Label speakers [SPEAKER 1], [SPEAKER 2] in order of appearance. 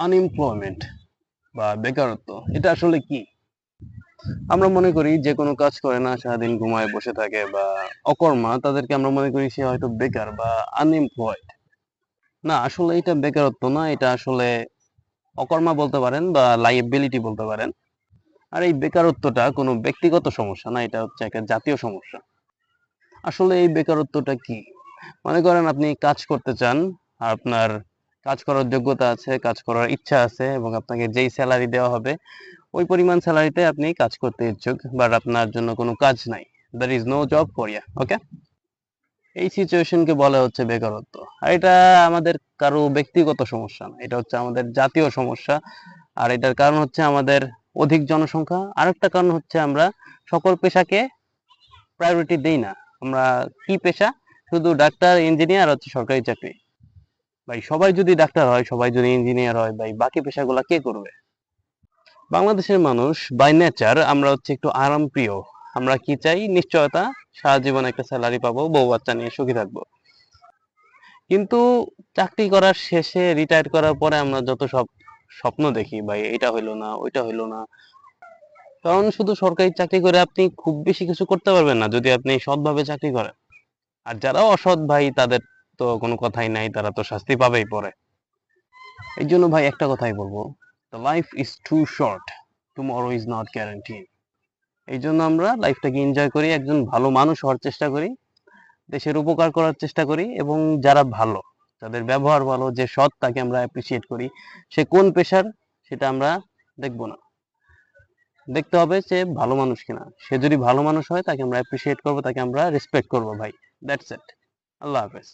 [SPEAKER 1] Unemployment বা বেকারত্ব এটা আসলে কি? আমরা মনে করি যে কোনো কাজ করে না, সারাদিন ঘুমায় বসে থাকে বা অকর্মা, তাদেরকে আমরা মনে করি সে হয়তো বেকার বা আনএমপ্লয়েড। না, আসলে এটা বেকারত্ব না, এটা আসলে অকর্মা বলতে পারেন বা লাইএবিলিটি বলতে পারেন। আর এই বেকারত্বটা কোনো ব্যক্তিগত সমস্যা না, এটা হচ্ছে একটা জাতীয় সমস্যা। আসলে এই বেকারত্বটা কি? মনে করেন আপনি কাজ করতে চান, আর আপনার কাজ করার যোগ্যতা আছে, কাজ করার ইচ্ছা আছে এবং আপনাকে যেই স্যালারি দেওয়া হবে ওই পরিমাণ স্যালারিতে আপনি কাজ করতে ইচ্ছুক, বাট আপনার জন্য কোনো কাজ নাই। There is no job for ya, okay? এই সিচুয়েশনকে বলা হচ্ছে বেকারত্ব। আর এটা আমাদের কারো ব্যক্তিগত সমস্যা না, এটা হচ্ছে আমাদের জাতীয় সমস্যা। আর এটার কারণ হচ্ছে আমাদের অধিক জনসংখ্যা। আরেকটা কারণ হচ্ছে আমরা সকল পেশাকে প্রায়োরিটি দেই না। আমরা কি পেশা? শুধু ডাক্তার, ইঞ্জিনিয়ার হচ্ছে সরকারি চাকরি। ভাই সবাই যদি ডাক্তার হয়, সবাই যদি ইঞ্জিনিয়ার হয়, ভাই বাকি পেশাগুলা কে করবে? বাংলাদেশের মানুষ বাই নেচার আমরা হচ্ছে একটু আরাম প্রিয়। আমরা কি চাই? নিশ্চয়তা, সারা জীবন একটা স্যালারি পাবো, বউ বাচ্চা নিয়ে সুখী থাকবো। কিন্তু চাকরি করার শেষে, রিটায়ার করার পরে আমরা যত সব স্বপ্ন দেখি, ভাই এটা হইলো না, ওইটা হইলো না। কারণ শুধু সরকারি চাকরি করে আপনি খুব বেশি কিছু করতে পারবেন না যদি আপনি সৎভাবে চাকরি করেন। আর যারা অসৎ ভাই, তাদের তো কোনো কথাই নাই, তারা তো শাস্তি পাবেই পরে। এই জন্য ভাই একটা কথাই বলবো, the life is too short, tomorrow is not guarantee. এই জন্য আমরা লাইফটাকে এনজয় করি, একজন ভালো মানুষ হওয়ার চেষ্টা করি, দেশের উপকার করার চেষ্টা করি, এবং যারা ভালো, যাদের ব্যবহার ভালো, যে সৎ, তাকে আমরা অ্যাপ্রিসিয়েট করি। সে কোন পেশার সেটা আমরা দেখবো না, দেখতে হবে সে ভালো মানুষ কিনা। সে যদি ভালো মানুষ হয় তাকে আমরা অ্যাপ্রিসিয়েট করবো, তাকে আমরা রেসপেক্ট করবো ভাই। That's it. আল্লাহ হাফেজ।